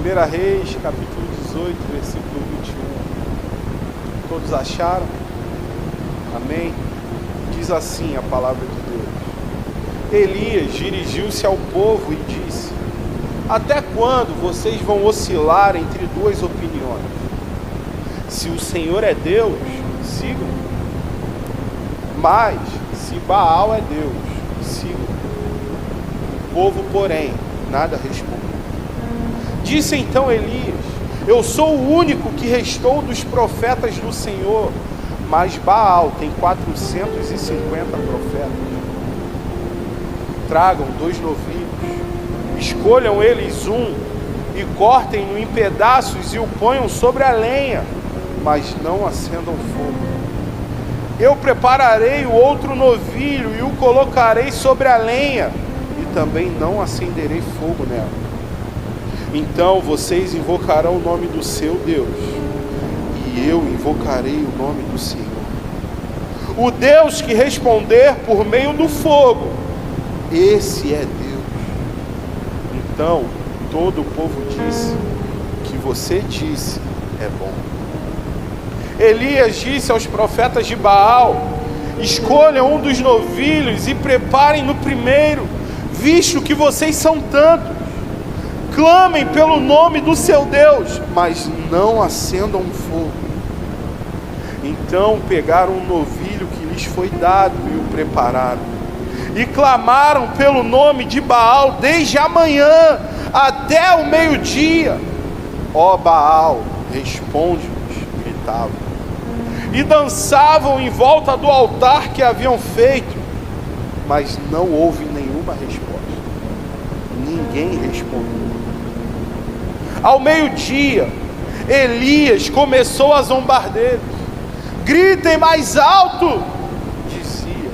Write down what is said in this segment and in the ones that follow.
1 Reis, capítulo 18, versículo 21. Todos acharam? Amém? Diz assim a palavra de Deus. Elias dirigiu-se ao povo e disse: até quando vocês vão oscilar entre duas opiniões? Se o Senhor é Deus, sigam. Mas se Baal é Deus, sigam. O povo, porém, nada respondeu. Disse então Elias: eu sou o único que restou dos profetas do Senhor, mas Baal tem 450 profetas. Tragam 2 novilhos, escolham eles um e cortem-no em pedaços e o ponham sobre a lenha, mas não acendam fogo. Eu prepararei o outro novilho e o colocarei sobre a lenha, e também não acenderei fogo nela. Então vocês invocarão o nome do seu Deus, e eu invocarei o nome do Senhor. O Deus que responder por meio do fogo, esse é Deus. Então todo o povo disse: o que você disse é bom. Elias disse aos profetas de Baal: escolham um dos novilhos e preparem no primeiro, visto que vocês são tantos. Clamem pelo nome do seu Deus, mas não acendam fogo. Então pegaram um novilho que lhes foi dado e o prepararam, e clamaram pelo nome de Baal desde a manhã até o meio-dia. Ó Baal, responde-nos, gritavam. E dançavam em volta do altar que haviam feito, mas não houve nenhuma resposta. Ninguém respondeu. Ao meio-dia, Elias começou a zombar deles. Gritem mais alto, dizia,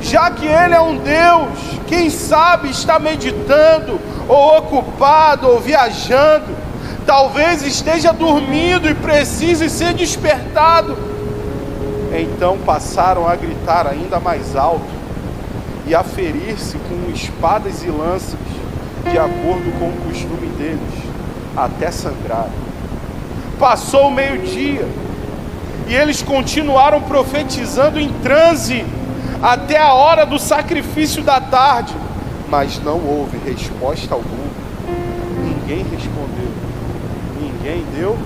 já que ele é um Deus, quem sabe está meditando, ou ocupado, ou viajando, talvez esteja dormindo e precise ser despertado. Então passaram a gritar ainda mais alto e a ferir-se com espadas e lanças, de acordo com o costume deles, até sangrar. Passou o meio-dia e eles continuaram profetizando em transe até a hora do sacrifício da tarde, mas não houve resposta alguma. Ninguém respondeu, ninguém deu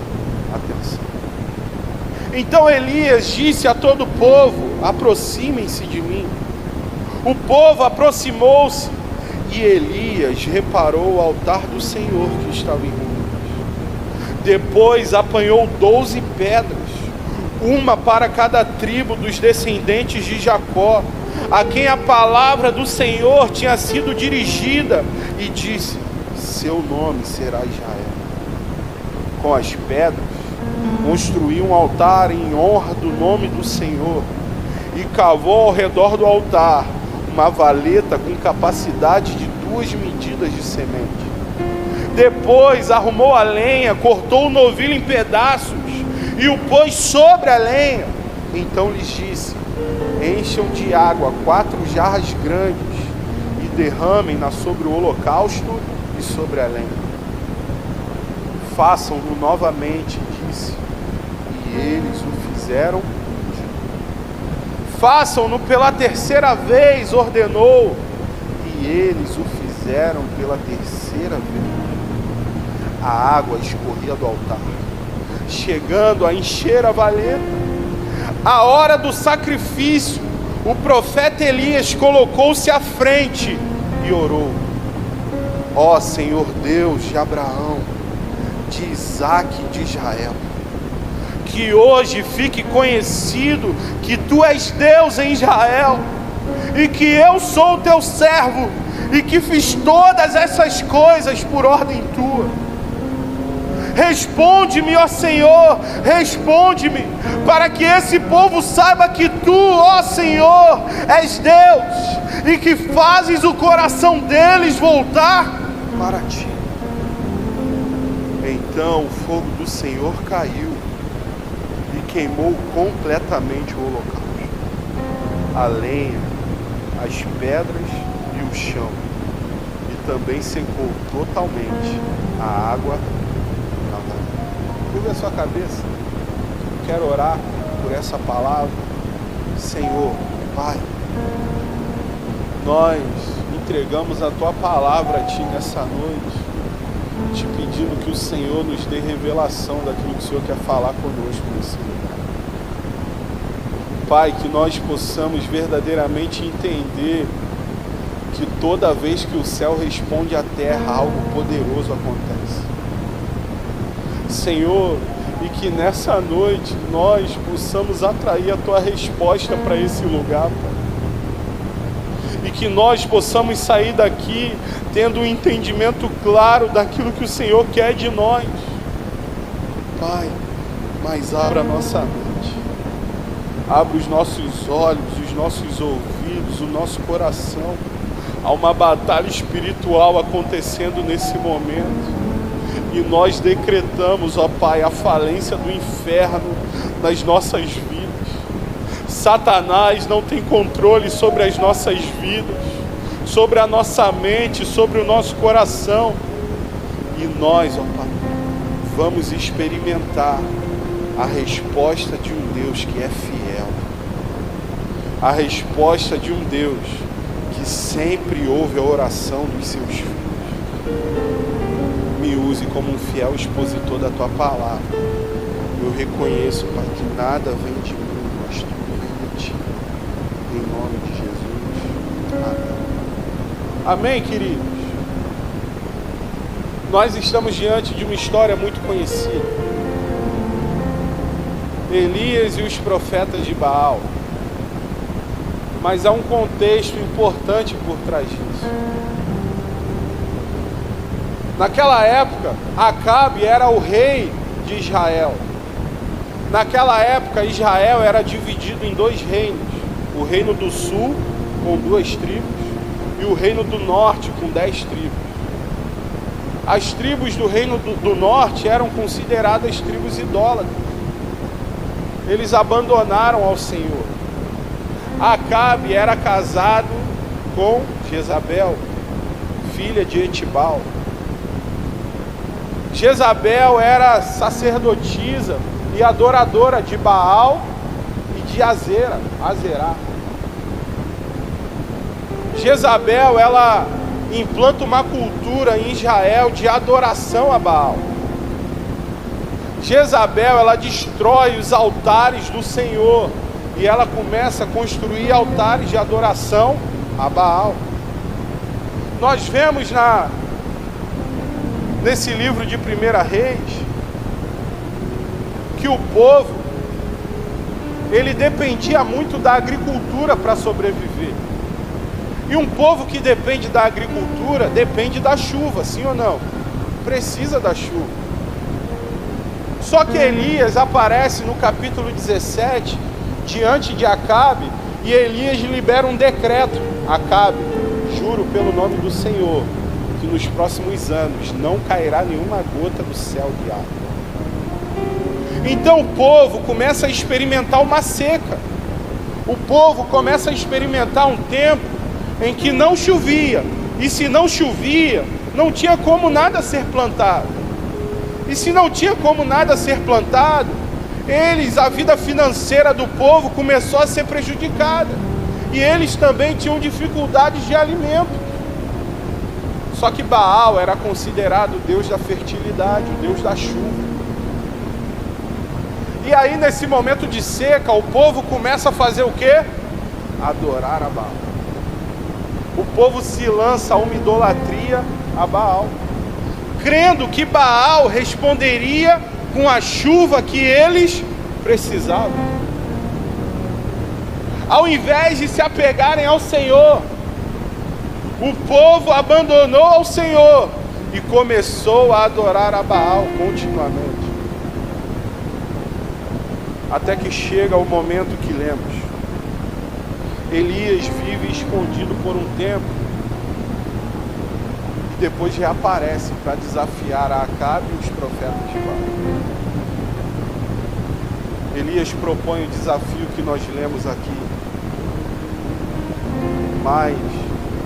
atenção. Então Elias disse a todo o povo: aproximem-se de mim. O povo aproximou-se e Elias reparou o altar do Senhor que estava em ruínas. Depois apanhou 12 pedras, uma para cada tribo dos descendentes de Jacó, a quem a palavra do Senhor tinha sido dirigida, e disse: seu nome será Israel. Com as pedras construiu um altar em honra do nome do Senhor, e cavou ao redor do altar uma valeta com capacidade de 2 medidas de semente. Depois arrumou a lenha, cortou o novilho em pedaços e o pôs sobre a lenha. Então lhes disse: encham de água 4 jarras grandes e derramem-na sobre o holocausto e sobre a lenha. Façam-no novamente, disse, e eles o fizeram. Façam-no pela 3ª vez, ordenou, e eles o fizeram pela 3ª vez. A água escorria do altar, chegando a encher a valeta. A hora do sacrifício, o profeta Elias colocou-se à frente e orou: ó Senhor Deus de Abraão, de Isaque e de Israel, que hoje fique conhecido que tu és Deus em Israel, e que eu sou teu servo, e que fiz todas essas coisas por ordem tua. Responde-me, ó Senhor, responde-me, para que esse povo saiba que tu, ó Senhor, és Deus, e que fazes o coração deles voltar para ti. Então o fogo do Senhor caiu e queimou completamente o holocausto, a lenha, as pedras e o chão, e também secou totalmente a água não dá. Curva a sua cabeça. Quero orar por essa palavra. Senhor, Pai, nós entregamos a Tua palavra a Ti nessa noite, te pedindo que o Senhor nos dê revelação daquilo que o Senhor quer falar conosco nesse lugar. Pai, que nós possamos verdadeiramente entender que toda vez que o céu responde à terra, algo poderoso acontece. Senhor, e que nessa noite nós possamos atrair a Tua resposta para esse lugar, Pai. E que nós possamos sair daqui tendo um entendimento claro daquilo que o Senhor quer de nós. Pai, mas abra a nossa mente, abra os nossos olhos, os nossos ouvidos, o nosso coração. Há uma batalha espiritual acontecendo nesse momento. E nós decretamos, ó Pai, a falência do inferno nas nossas vidas. Satanás não tem controle sobre as nossas vidas, sobre a nossa mente, sobre o nosso coração. E nós, ó Pai, vamos experimentar a resposta de um Deus que é fiel. A resposta de um Deus que sempre ouve a oração dos seus filhos. Me use como um fiel expositor da Tua palavra. Eu reconheço, Pai, que nada vem de mim, mas tudo vem de Ti. Em nome de Jesus. Amém. Amém, queridos? Nós estamos diante de uma história muito conhecida. Elias e os profetas de Baal. Mas há um contexto importante por trás disso. Naquela época, Acabe era o rei de Israel. Naquela época, Israel era dividido em dois reinos. O reino do sul, com 2 tribos, e o reino do norte, com 10 tribos. As tribos do reino do norte eram consideradas tribos idólatras. Eles abandonaram ao Senhor. Acabe era casado com Jezabel, filha de Etibal. Jezabel era sacerdotisa e adoradora de Baal e de Azerá. Jezabel, ela implanta uma cultura em Israel de adoração a Baal. Jezabel, ela destrói os altares do Senhor e ela começa a construir altares de adoração a Baal. Nós vemos nesse livro de 1 Reis que o povo, ele dependia muito da agricultura para sobreviver. E um povo que depende da agricultura depende da chuva, sim ou não? Precisa da chuva. Só que Elias aparece no capítulo 17 diante de Acabe, e Elias libera um decreto. Acabe, juro pelo nome do Senhor que nos próximos anos não cairá nenhuma gota do céu de água. Então o povo começa a experimentar uma seca. O povo começa a experimentar um tempo em que não chovia. E se não chovia, não tinha como nada ser plantado. E se não tinha como nada ser plantado, a vida financeira do povo começou a ser prejudicada. E eles também tinham dificuldades de alimento. Só que Baal era considerado o Deus da fertilidade, o Deus da chuva. E aí nesse momento de seca, o povo começa a fazer o quê? Adorar a Baal. O povo se lança a uma idolatria a Baal, crendo que Baal responderia com a chuva que eles precisavam. Ao invés de se apegarem ao Senhor, o povo abandonou ao Senhor e começou a adorar a Baal continuamente. Até que chega o momento que lemos. Elias vive escondido por um tempo e depois reaparece para desafiar a Acabe e os profetas de Baal. Elias propõe o desafio que nós lemos aqui, mas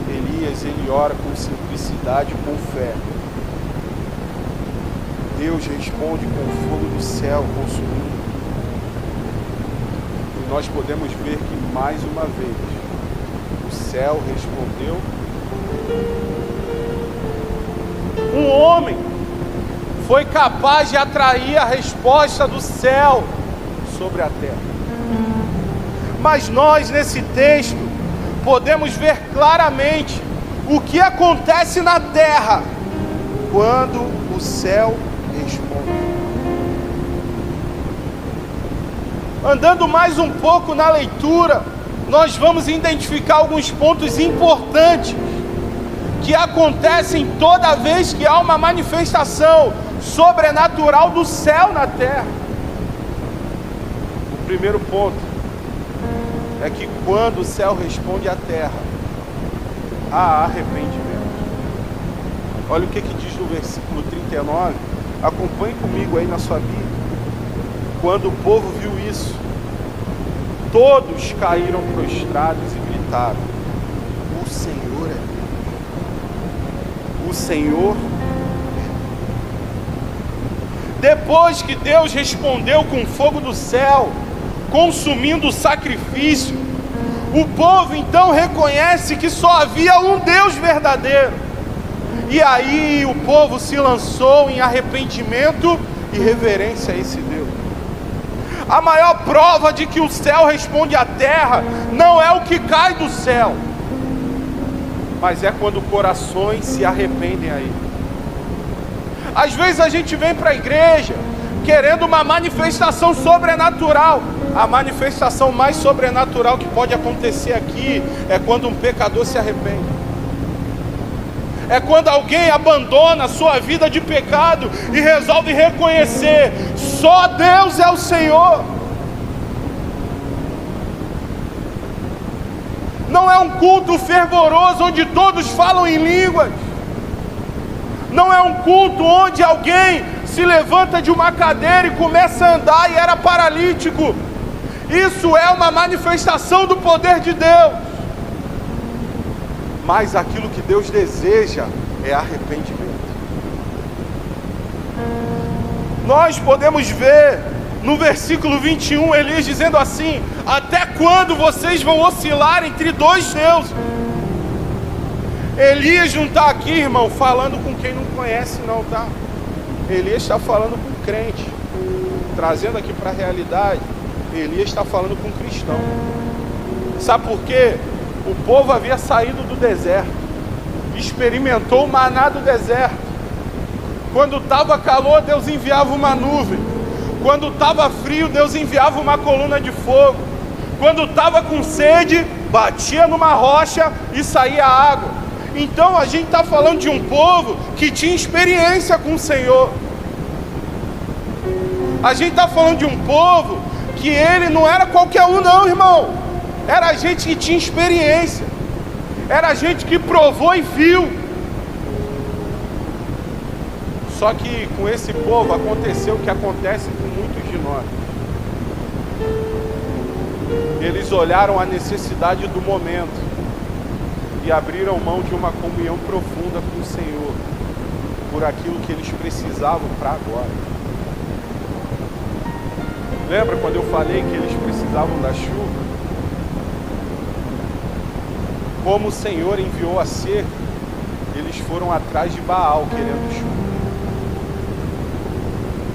Elias Elias, ele ora com simplicidade e com fé. Deus responde com o fogo do céu consumindo. E nós podemos ver que mais uma vez o céu respondeu. Um homem foi capaz de atrair a resposta do céu sobre a terra. Mas nós, nesse texto, podemos ver claramente o que acontece na terra quando o céu responde. Andando mais um pouco na leitura, nós vamos identificar alguns pontos importantes que acontecem toda vez que há uma manifestação sobrenatural do céu na terra. O primeiro ponto é que quando o céu responde à terra, há arrependimento. Olha o que diz no versículo 39. Acompanhe comigo aí na sua Bíblia. Quando o povo viu isso, todos caíram prostrados e gritaram: o Senhor é Deus. O Senhor é Deus. Depois que Deus respondeu com fogo do céu, consumindo o sacrifício, o povo então reconhece que só havia um Deus verdadeiro. E aí o povo se lançou em arrependimento e reverência a esse Deus. A maior prova de que o céu responde à terra não é o que cai do céu, mas é quando corações se arrependem a Ele. Às vezes a gente vem para a igreja querendo uma manifestação sobrenatural. A manifestação mais sobrenatural que pode acontecer aqui é quando um pecador se arrepende. É quando alguém abandona a sua vida de pecado e resolve reconhecer: só Deus é o Senhor. Não é um culto fervoroso onde todos falam em línguas. Não é um culto onde alguém se levanta de uma cadeira e começa a andar e era paralítico. Isso é uma manifestação do poder de Deus. Mas aquilo que Deus deseja é arrependimento. Nós podemos ver no versículo 21, Elias dizendo assim: até quando vocês vão oscilar entre dois deuses? Elias não está aqui, irmão, falando com quem não conhece não, tá? Elias está falando com crente. Trazendo aqui para a realidade, Elias está falando com cristão. Sabe por quê? O povo havia saído do deserto, experimentou o maná do deserto. Quando estava calor, Deus enviava uma nuvem. Quando estava frio, Deus enviava uma coluna de fogo. Quando estava com sede, batia numa rocha e saía água. Então a gente está falando de um povo que tinha experiência com o Senhor. A gente está falando de um povo que ele não era qualquer um não, irmão. Era gente que tinha experiência. Era gente que provou e viu. Só que com esse povo aconteceu o que acontece com muitos de nós. Eles olharam a necessidade do momento e abriram mão de uma comunhão profunda com o Senhor, por aquilo que eles precisavam para agora. Lembra quando eu falei que eles precisavam da chuva? Como o Senhor enviou a seca, eles foram atrás de Baal querendo chuva.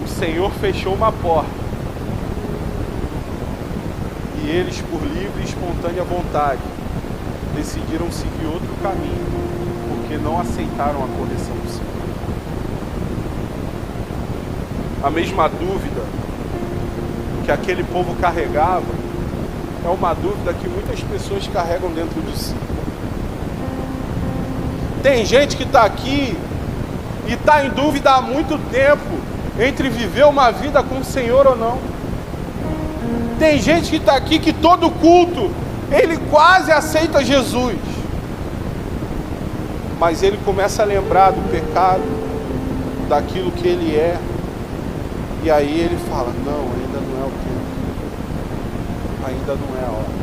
O Senhor fechou uma porta e eles, por livre e espontânea vontade, decidiram seguir outro caminho, porque não aceitaram a correção do Senhor. A mesma dúvida que aquele povo carregava é uma dúvida que muitas pessoas carregam dentro de si. Tem gente que está aqui e está em dúvida há muito tempo entre viver uma vida com o Senhor ou não. Tem gente que está aqui que todo culto ele quase aceita Jesus, mas ele começa a lembrar do pecado, daquilo que ele é, e aí ele fala: não, ainda não é o tempo, ainda não é a hora.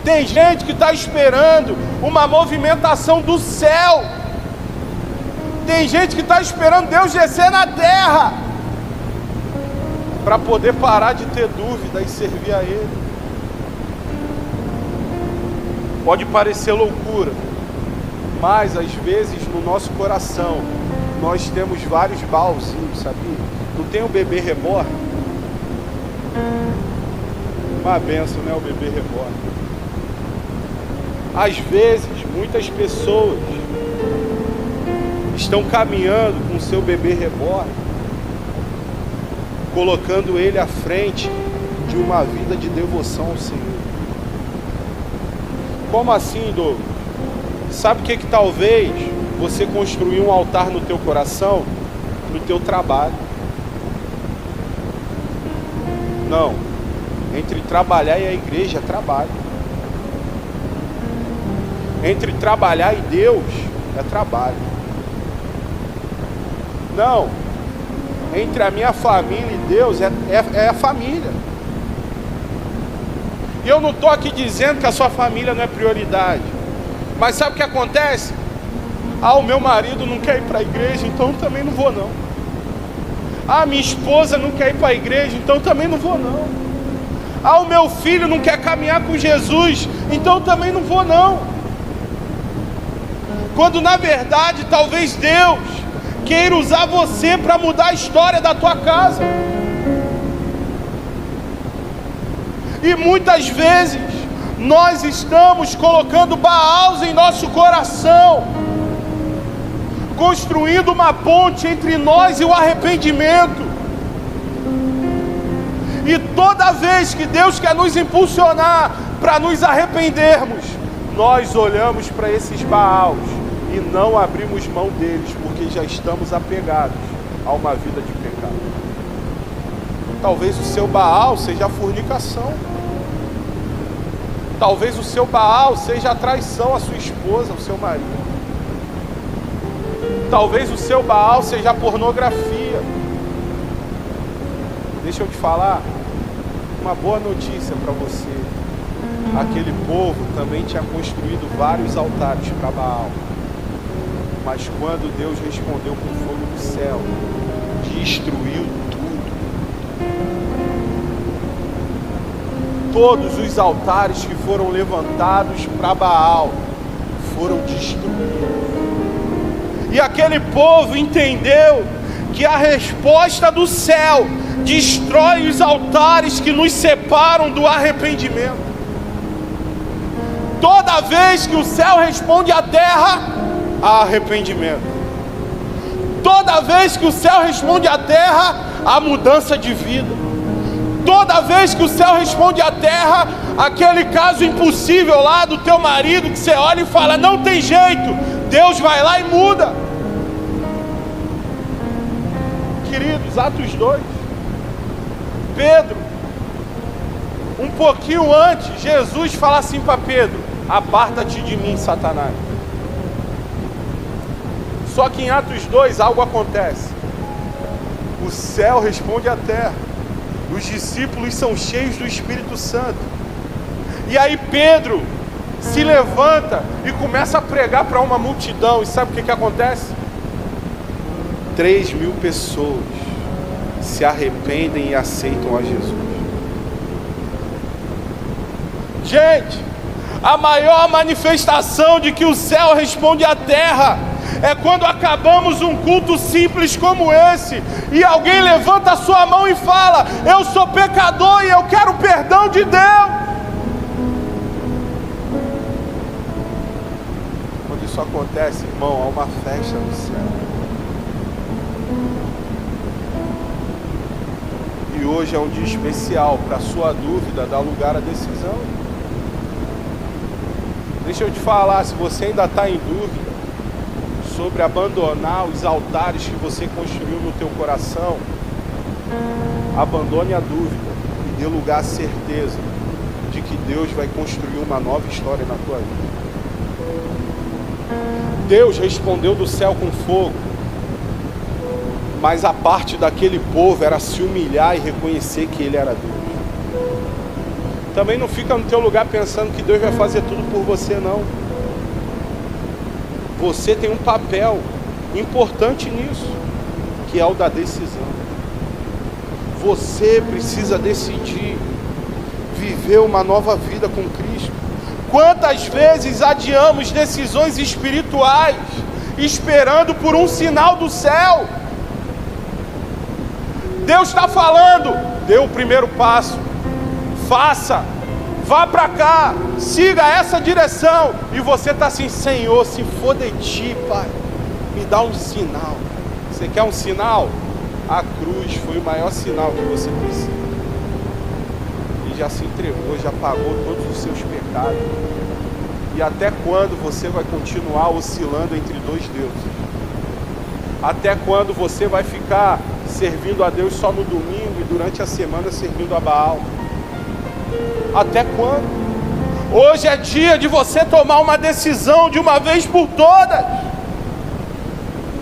Tem gente que está esperando uma movimentação do céu. Tem gente que está esperando Deus descer na terra para poder parar de ter dúvida e servir a Ele. Pode parecer loucura, mas às vezes no nosso coração nós temos vários Baalzinhos, sabia? Não tem o bebê reborn? Uma benção, né, o bebê reborn. Às vezes, muitas pessoas estão caminhando com o seu bebê reborn, colocando ele à frente de uma vida de devoção ao Senhor. Como assim, Douglas? Sabe o que talvez você construir um altar no teu coração, no teu trabalho? Não. Entre trabalhar e a igreja é trabalho. Entre trabalhar e Deus é trabalho. Não. Entre a minha família e Deus é a família. E eu não estou aqui dizendo que a sua família não é prioridade. Mas sabe o que acontece? Ah, o meu marido não quer ir para a igreja, então também não vou não. Ah, minha esposa não quer ir para a igreja, então também não vou não. Ah, o meu filho não quer caminhar com Jesus, então também não vou não. Quando na verdade talvez Deus queira usar você para mudar a história da tua casa. E muitas vezes nós estamos colocando Baals em nosso coração, construindo uma ponte entre nós e o arrependimento. E toda vez que Deus quer nos impulsionar para nos arrependermos, nós olhamos para esses Baals e não abrimos mão deles, porque já estamos apegados a uma vida de pecado. Talvez o seu Baal seja a fornicação. Talvez o seu Baal seja a traição à sua esposa, ao seu marido. Talvez o seu Baal seja a pornografia. Deixa eu te falar uma boa notícia para você. Aquele povo também tinha construído vários altares para Baal. Mas quando Deus respondeu com fogo do céu, destruiu tudo. Todos os altares que foram levantados para Baal foram destruídos. E aquele povo entendeu que a resposta do céu destrói os altares que nos separam do arrependimento. Toda vez que o céu responde à terra, há arrependimento. Toda vez que o céu responde à terra, há mudança de vida. Toda vez que o céu responde à terra, aquele caso impossível lá do teu marido, que você olha e fala, não tem jeito, Deus vai lá e muda. Queridos, Atos 2, Pedro, um pouquinho antes, Jesus fala assim para Pedro, aparta-te de mim, Satanás. Só que em Atos 2 algo acontece. O céu responde à terra. Os discípulos são cheios do Espírito Santo. E aí Pedro se levanta e começa a pregar para uma multidão. E sabe o que acontece? 3.000 pessoas se arrependem e aceitam a Jesus. Gente, a maior manifestação de que o céu responde à terra é quando acabamos um culto simples como esse e alguém levanta a sua mão e fala, eu sou pecador e eu quero o perdão de Deus. Quando isso acontece, irmão, há uma festa no céu. E hoje é um dia especial. Para a sua dúvida dar lugar à decisão. Deixa eu te falar, se você ainda está em dúvida sobre abandonar os altares que você construiu no teu coração, abandone a dúvida e dê lugar à certeza de que Deus vai construir uma nova história na tua vida. Deus respondeu do céu com fogo, mas a parte daquele povo era se humilhar e reconhecer que Ele era Deus. Também não fica no teu lugar pensando que Deus vai fazer tudo por você, não. Você tem um papel importante nisso, que é o da decisão. Você precisa decidir viver uma nova vida com Cristo. Quantas vezes adiamos decisões espirituais, esperando por um sinal do céu? Deus está falando, dê o primeiro passo, faça, vá para cá, siga essa direção, e você está assim: Senhor, se for de ti, Pai, me dá um sinal. Você quer um sinal? A cruz foi o maior sinal que você precisa. E já se entregou, já pagou todos os seus pecados. E até quando você vai continuar oscilando entre dois deuses? Até quando você vai ficar servindo a Deus só no domingo e durante a semana servindo a Baal? Até quando? Hoje é dia de você tomar uma decisão de uma vez por todas.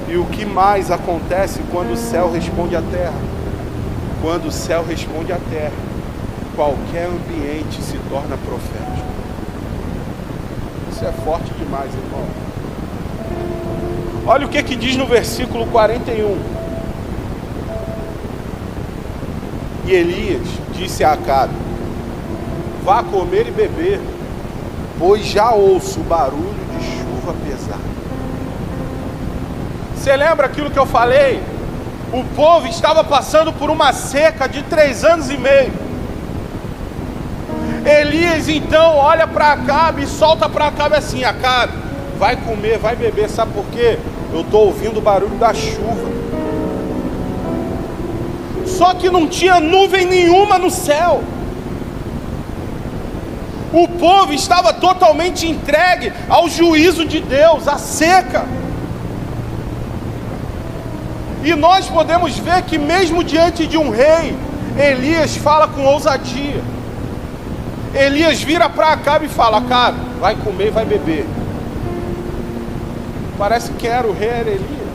E o que mais acontece quando o céu responde à terra? Quando o céu responde à terra, qualquer ambiente se torna profético. Isso é forte demais, irmão. Olha o que diz no versículo 41. E Elias disse a Acabe: vá comer e beber, pois já ouço o barulho de chuva pesada. Você lembra aquilo que eu falei? O povo estava passando por uma seca de 3 anos e meio. Elias então olha para Acabe e solta para Acabe assim: Acabe, vai comer, vai beber. Sabe por quê? Eu estou ouvindo o barulho da chuva. Só que não tinha nuvem nenhuma no céu. O povo estava totalmente entregue ao juízo de Deus, à seca. E nós podemos ver que mesmo diante de um rei, Elias fala com ousadia. Elias vira para Acabe e fala: Acabe, vai comer e vai beber. Parece que era o rei, era Elias.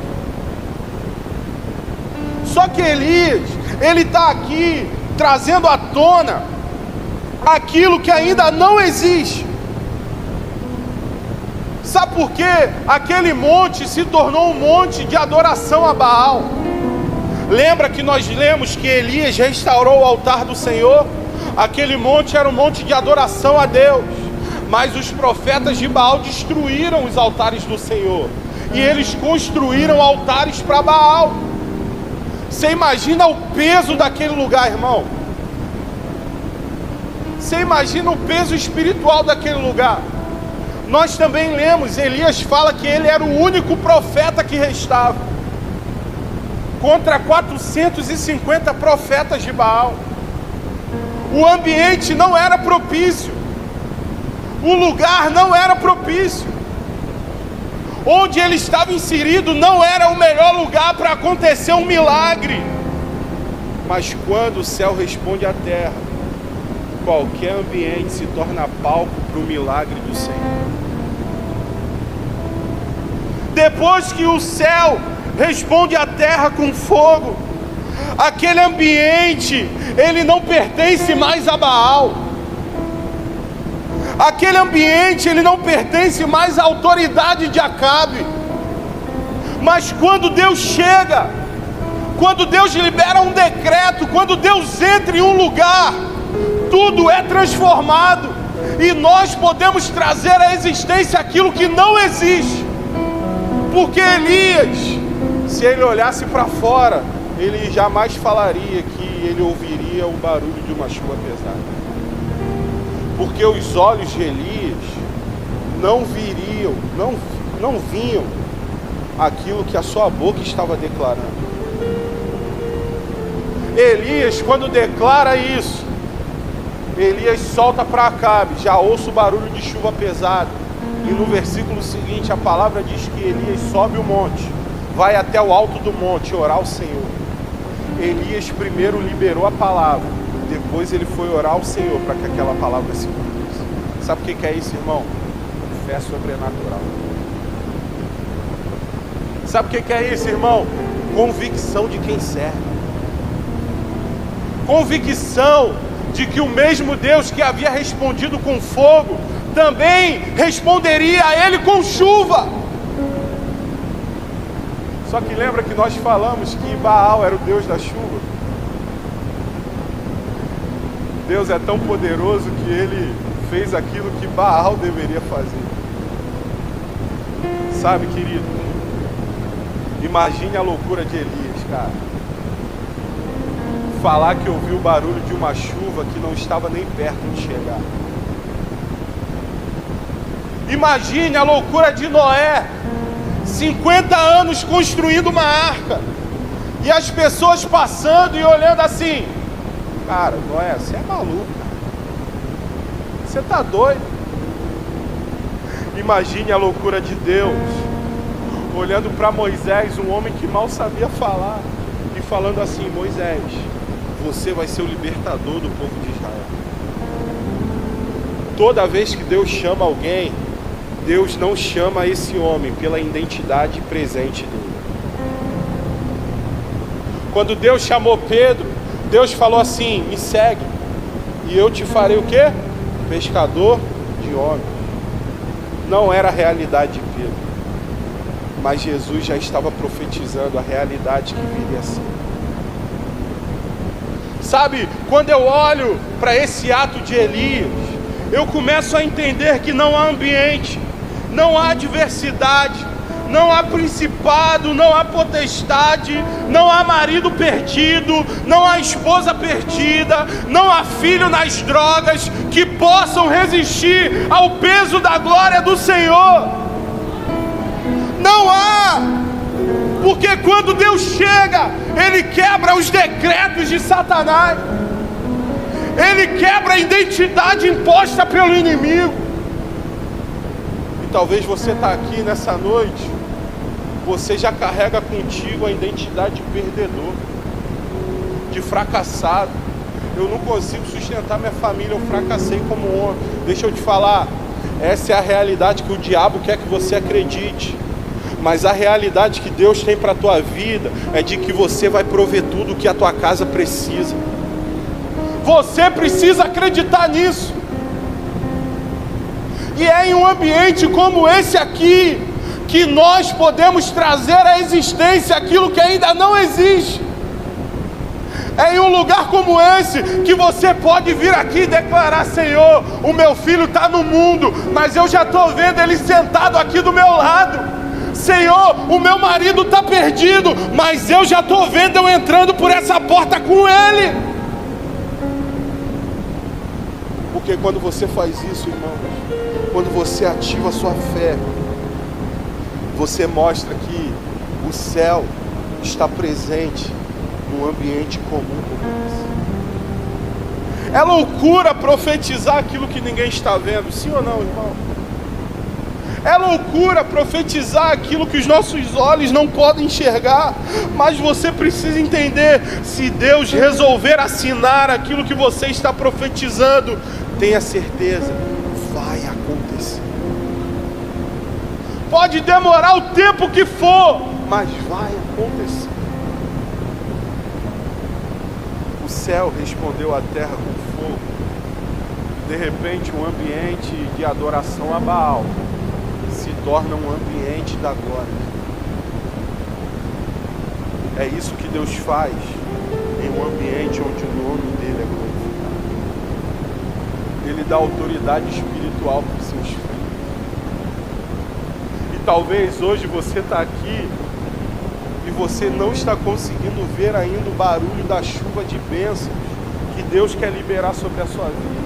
Só que Elias, ele está aqui trazendo à tona aquilo que ainda não existe. Sabe por quê? Aquele monte se tornou um monte de adoração a Baal. Lembra que nós lemos que Elias restaurou o altar do Senhor? Aquele monte era um monte de adoração a Deus. Mas os profetas de Baal destruíram os altares do Senhor. E eles construíram altares para Baal. Você imagina o peso daquele lugar, irmão? Você imagina o peso espiritual daquele lugar? Nós também lemos, Elias fala que ele era o único profeta que restava, contra 450 profetas de Baal. O ambiente não era propício, o lugar não era propício, onde ele estava inserido não era o melhor lugar para acontecer um milagre. Mas quando o céu responde à terra, qualquer ambiente se torna palco para o milagre do Senhor. Depois que o céu responde à terra com fogo, aquele ambiente, ele não pertence mais a Baal. Aquele ambiente, ele não pertence mais à autoridade de Acabe. Mas quando Deus chega, quando Deus libera um decreto, quando Deus entra em um lugar, tudo é transformado, e nós podemos trazer à existência aquilo que não existe. Porque Elias, se ele olhasse para fora, ele jamais falaria que ele ouviria o barulho de uma chuva pesada. Porque os olhos de Elias não viam aquilo que a sua boca estava declarando. Elias, quando declara isso, Elias solta para Acabe: já ouço o barulho de chuva pesada. E no versículo seguinte a palavra diz que Elias sobe o monte, vai até o alto do monte orar ao Senhor. Elias primeiro liberou a palavra, depois ele foi orar ao Senhor para que aquela palavra se cumprisse. Sabe o que é isso, irmão? Fé sobrenatural. Sabe o que é isso, irmão? Convicção de quem serve. Convicção de que o mesmo Deus que havia respondido com fogo, também responderia a ele com chuva. Só que lembra que nós falamos que Baal era o Deus da chuva? Deus é tão poderoso que ele fez aquilo que Baal deveria fazer. Sabe, querido? Imagine a loucura de Elias, cara. Falar que ouviu o barulho de uma chuva que não estava nem perto de chegar. Imagine a loucura de Noé. 50 anos construindo uma arca. E as pessoas passando e olhando assim. Cara, Noé, você é maluco, cara. Você tá doido. Imagine a loucura de Deus. Olhando para Moisés, um homem que mal sabia falar. E falando assim: Moisés, você vai ser o libertador do povo de Israel. Toda vez que Deus chama alguém, Deus não chama esse homem pela identidade presente dele. Quando Deus chamou Pedro, Deus falou assim: me segue, e eu te farei o quê? Pescador de homens. Não era a realidade de Pedro, mas Jesus já estava profetizando a realidade que viria a ser. Sabe, quando eu olho para esse ato de Elias, eu começo a entender que não há ambiente, não há adversidade, não há principado, não há potestade, não há marido perdido, não há esposa perdida, não há filho nas drogas que possam resistir ao peso da glória do Senhor. Não há, porque quando Deus chega, Ele quebra os decretos de Satanás, Ele quebra a identidade imposta pelo inimigo. Talvez você está aqui nessa noite, você já carrega contigo a identidade de perdedor, de fracassado. Eu não consigo sustentar minha família, eu fracassei como homem. Deixa eu te falar, essa é a realidade que o diabo quer que você acredite. Mas a realidade que Deus tem para a tua vida é de que você vai prover tudo o que a tua casa precisa. Você precisa acreditar nisso. E é em um ambiente como esse aqui que nós podemos trazer à existência aquilo que ainda não existe. É em um lugar como esse que você pode vir aqui e declarar: Senhor, o meu filho está no mundo, mas eu já estou vendo ele sentado aqui do meu lado. Senhor, o meu marido está perdido, mas eu já estou vendo eu entrando por essa porta com ele. Porque quando você faz isso, irmãos, quando você ativa a sua fé, você mostra que o céu está presente num ambiente comum como esse. É loucura profetizar aquilo que ninguém está vendo, sim ou não, irmão? É loucura profetizar aquilo que os nossos olhos não podem enxergar. Mas você precisa entender, se Deus resolver assinar aquilo que você está profetizando, tenha certeza, vai acontecer. Pode demorar o tempo que for, mas vai acontecer. O céu respondeu à terra com fogo. De repente, um ambiente de adoração a Baal se torna um ambiente da glória. É isso que Deus faz em um ambiente onde o nome dele é glorificado. Ele dá autoridade espiritual para os seus filhos. E talvez hoje você está aqui e você não está conseguindo ver ainda o barulho da chuva de bênçãos que Deus quer liberar sobre a sua vida.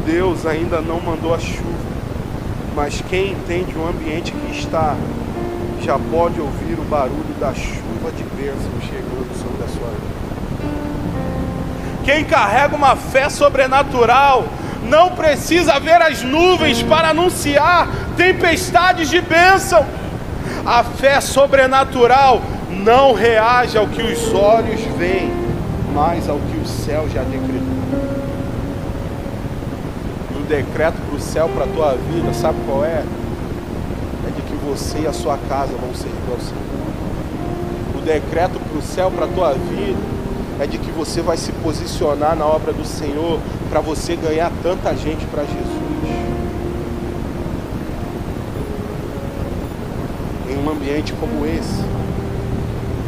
Deus ainda não mandou a chuva, mas quem entende o ambiente que está, já pode ouvir o barulho da chuva de bênçãos chegando sobre a sua vida. Quem carrega uma fé sobrenatural não precisa ver as nuvens para anunciar tempestades de bênção. A fé sobrenatural não reage ao que os olhos veem, mas ao que o céu já decretou. E o decreto para o céu, para a tua vida, sabe qual é? É de que você e a sua casa vão servir ao Senhor. O decreto para o céu, para a tua vida, é de que você vai se posicionar na obra do Senhor para você ganhar tanta gente para Jesus. Em um ambiente como esse,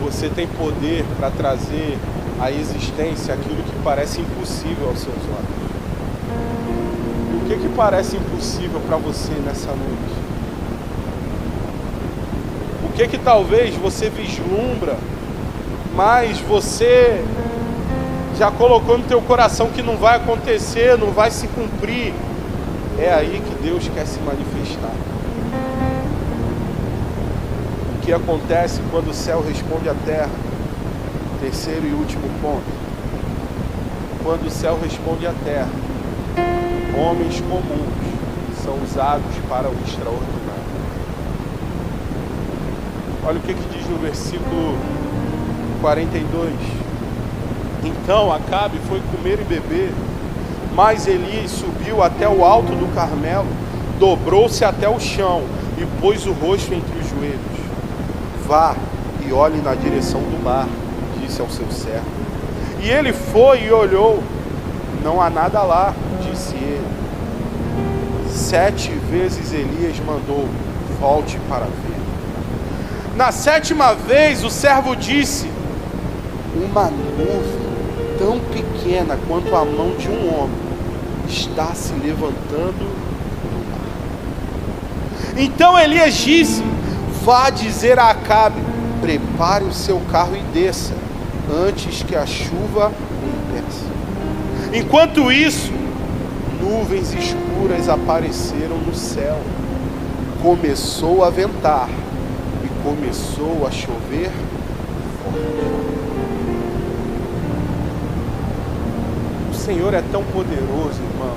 você tem poder para trazer à existência aquilo que parece impossível aos seus olhos. O que parece impossível para você nessa noite? O que talvez você vislumbra, mas você já colocou no teu coração que não vai acontecer, não vai se cumprir? É aí que Deus quer se manifestar. O que acontece quando o céu responde à terra? Terceiro e último ponto. Quando o céu responde à terra, homens comuns são usados para o extraordinário. Olha o que diz no versículo 42. Então Acabe foi comer e beber, mas Elias subiu até o alto do Carmelo, dobrou-se até o chão e pôs o rosto entre os joelhos. Vá e olhe na direção do mar, disse ao seu servo. E ele foi e olhou. Não há nada lá, disse ele. 7 vezes Elias mandou: volte para ver. Na 7ª vez o servo disse: uma nuvem tão pequena quanto a mão de um homem está se levantando do mar. Então Elias disse: vá dizer a Acabe, prepare o seu carro e desça, antes que a chuva o impeça. Enquanto isso, nuvens escuras apareceram no céu. Começou a ventar e começou a chover forte. O Senhor é tão poderoso, irmão,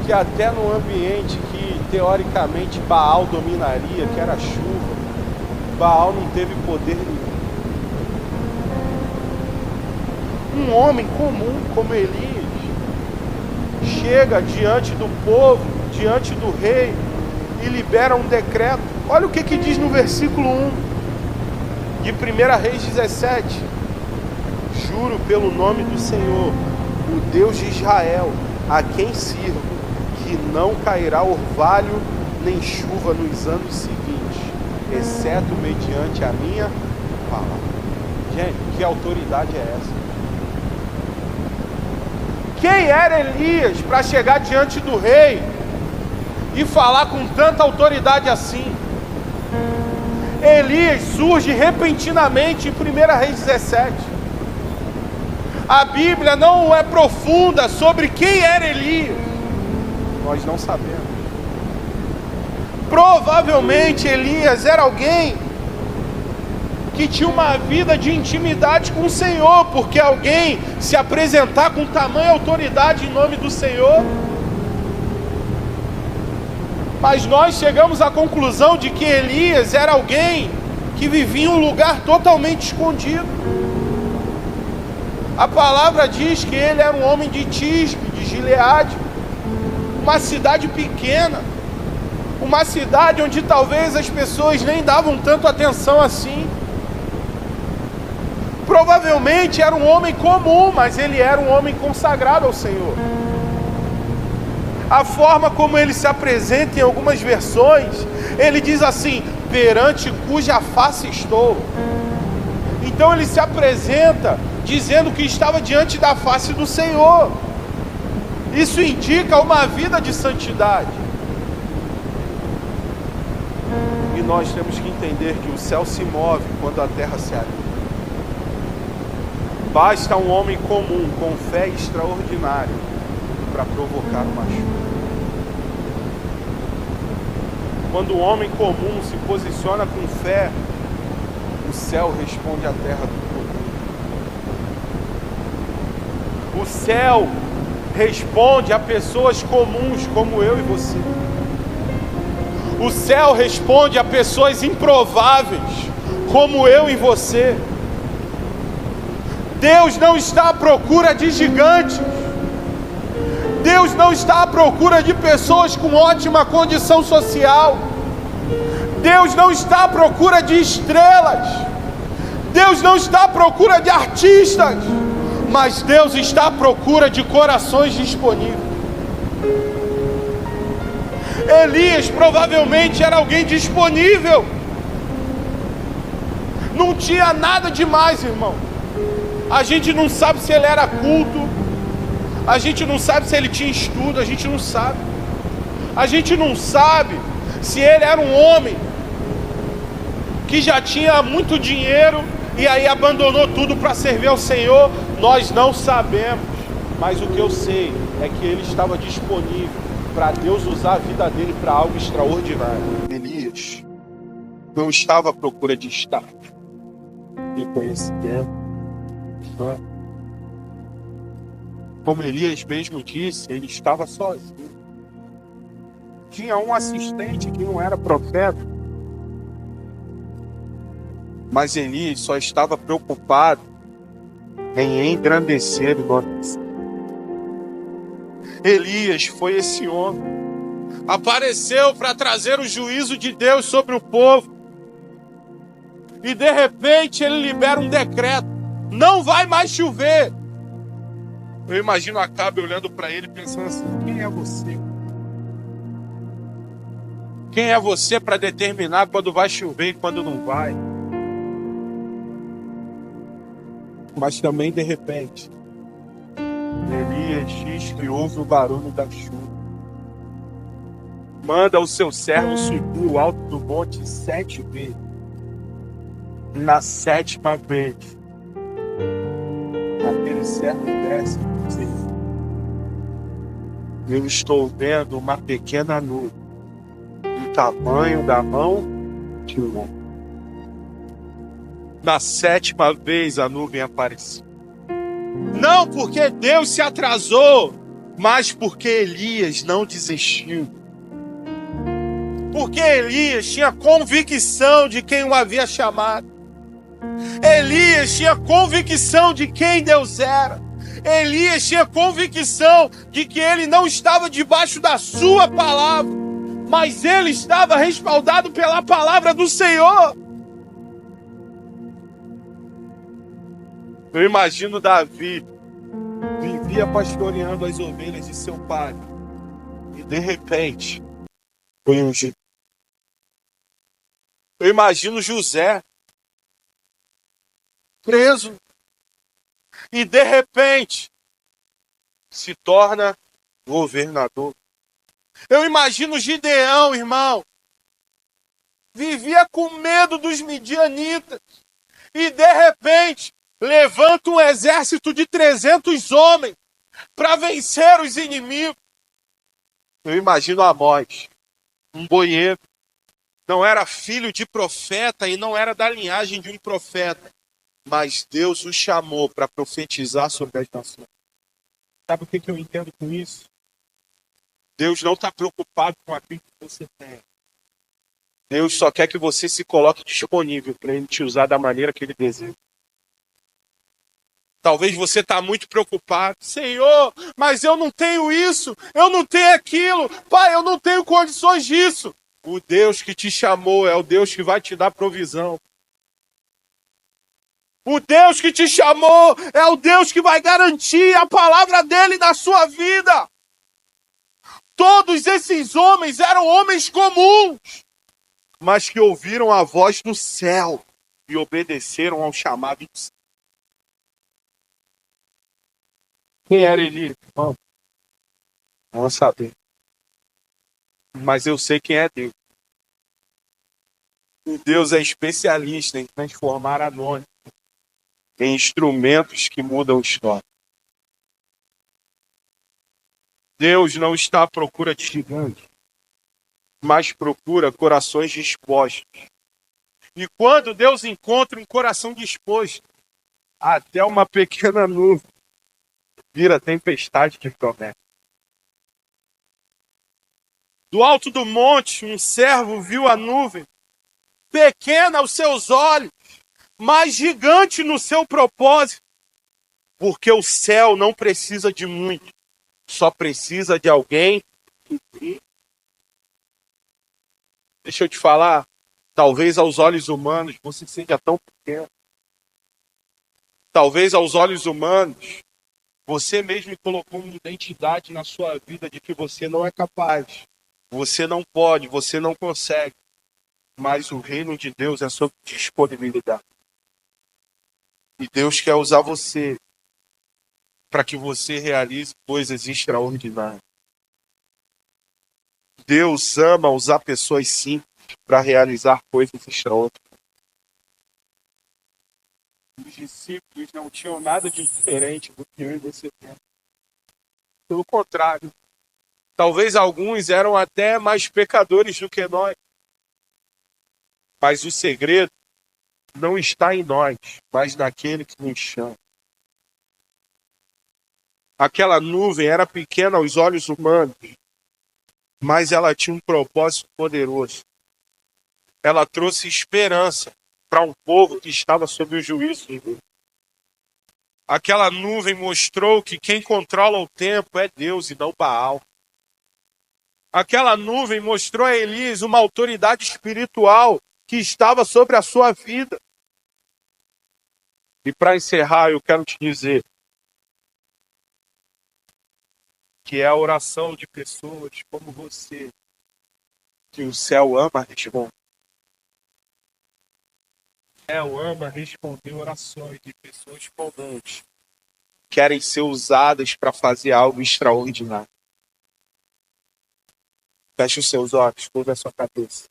que até no ambiente que teoricamente Baal dominaria, que era a chuva, Baal não teve poder nenhum. Um homem comum como Elias chega diante do povo, diante do rei, e libera um decreto. Olha o que diz no versículo 1 de 1 Reis 17: juro pelo nome do Senhor, o Deus de Israel, a quem sirvo, que não cairá orvalho nem chuva nos anos seguintes, exceto mediante a minha palavra. Gente, que autoridade é essa? Quem era Elias para chegar diante do rei e falar com tanta autoridade assim? Elias surge repentinamente em 1 Reis 17. A Bíblia não é profunda sobre quem era Elias. Nós não sabemos. Provavelmente Elias era alguém que tinha uma vida de intimidade com o Senhor, porque alguém se apresentar com tamanha autoridade em nome do Senhor. Mas nós chegamos à conclusão de que Elias era alguém que vivia em um lugar totalmente escondido. A palavra diz que ele era um homem de Tisbe, de Gileade, uma cidade pequena, uma cidade onde talvez as pessoas nem davam tanto atenção assim. Provavelmente era um homem comum, mas ele era um homem consagrado ao Senhor. A forma como ele se apresenta em algumas versões, ele diz assim: perante cuja face estou. Então ele se apresenta dizendo que estava diante da face do Senhor. Isso indica uma vida de santidade. E nós temos que entender que o céu se move quando a terra se alinha. Basta um homem comum com fé extraordinária para provocar uma chuva. Quando o homem comum se posiciona com fé, o céu responde à terra do poder. O céu responde a pessoas comuns como eu e você. O céu responde a pessoas improváveis como eu e você. Deus não está à procura de gigantes. Deus não está à procura de pessoas com ótima condição social. Deus não está à procura de estrelas. Deus não está à procura de artistas, mas Deus está à procura de corações disponíveis. Elias provavelmente era alguém disponível. Não tinha nada demais, irmão. A gente não sabe se ele era culto. A gente não sabe se ele tinha estudo. A gente não sabe. A gente não sabe se ele era um homem que já tinha muito dinheiro e aí abandonou tudo para servir ao Senhor. Nós não sabemos. Mas o que eu sei é que ele estava disponível para Deus usar a vida dele para algo extraordinário. Elias não estava à procura de status, de conhecimento. Como Elias mesmo disse, ele estava sozinho. Tinha um assistente que não era profeta, mas Elias só estava preocupado em engrandecer o nome do Senhor. Elias foi esse homem, apareceu para trazer o juízo de Deus sobre o povo, e de repente ele libera um decreto: não vai mais chover. Eu imagino Acabe olhando para ele pensando assim: quem é você? Quem é você para determinar quando vai chover e quando não vai? Mas também de repente Elias diz que ouve o barulho da chuva. Manda o seu servo subir o alto do monte 7 vezes. Na 7ª vez, aquele servo desce e diz: eu estou vendo uma pequena nuvem do tamanho da mão de um homem. Na 7ª vez a nuvem apareceu. Não porque Deus se atrasou, mas porque Elias não desistiu. Porque Elias tinha convicção de quem o havia chamado. Elias tinha convicção de quem Deus era. Elias tinha convicção de que ele não estava debaixo da sua palavra, mas ele estava respaldado pela palavra do Senhor. Eu imagino Davi, vivia pastoreando as ovelhas de seu pai, e de repente foi ungido. Eu imagino José, preso, e de repente se torna governador. Eu imagino Gideão, irmão, vivia com medo dos midianitas, e de repente levanta um exército de 300 homens para vencer os inimigos. Eu imagino Amós, um boieiro, não era filho de profeta e não era da linhagem de um profeta, mas Deus o chamou para profetizar sobre as nações. Sabe o que eu entendo com isso? Deus não está preocupado com aquilo que você tem. Deus só quer que você se coloque disponível para Ele te usar da maneira que Ele deseja. Talvez você está muito preocupado. Senhor, mas eu não tenho isso, eu não tenho aquilo. Pai, eu não tenho condições disso. O Deus que te chamou é o Deus que vai te dar provisão. O Deus que te chamou é o Deus que vai garantir a palavra dele na sua vida. Todos esses homens eram homens comuns, mas que ouviram a voz do céu e obedeceram ao chamado do céu. Quem era Elias? Não saber. Mas eu sei quem é Deus. E Deus é especialista em transformar anônimos em instrumentos que mudam história. Deus não está à procura de gigantes, mas procura corações dispostos. E quando Deus encontra um coração disposto, até uma pequena nuvem vira tempestade de promessa. Do alto do monte, um servo viu a nuvem, pequena aos seus olhos, mas gigante no seu propósito. Porque o céu não precisa de muito, só precisa de alguém que brilhe. Deixa eu te falar, talvez aos olhos humanos você seja tão pequeno, Talvez aos olhos humanos, você mesmo colocou uma identidade na sua vida de que você não é capaz, você não pode, você não consegue. Mas o reino de Deus é sobre disponibilidade. E Deus quer usar você para que você realize coisas extraordinárias. Deus ama usar pessoas simples para realizar coisas extraordinárias. Os discípulos não tinham nada de diferente do que eu e você tem. Pelo contrário, talvez alguns eram até mais pecadores do que nós. Mas o segredo não está em nós, mas naquele que nos chama. Aquela nuvem era pequena aos olhos humanos, mas ela tinha um propósito poderoso. Ela trouxe esperança para um povo que estava sob o juízo de Deus. Aquela nuvem mostrou que quem controla o tempo é Deus e não Baal. Aquela nuvem mostrou a Elias uma autoridade espiritual que estava sobre a sua vida. E para encerrar, eu quero te dizer que é a oração de pessoas como você que o céu ama responder. O céu ama responder orações de pessoas comuns que querem ser usadas para fazer algo extraordinário. Feche os seus olhos, curva a sua cabeça.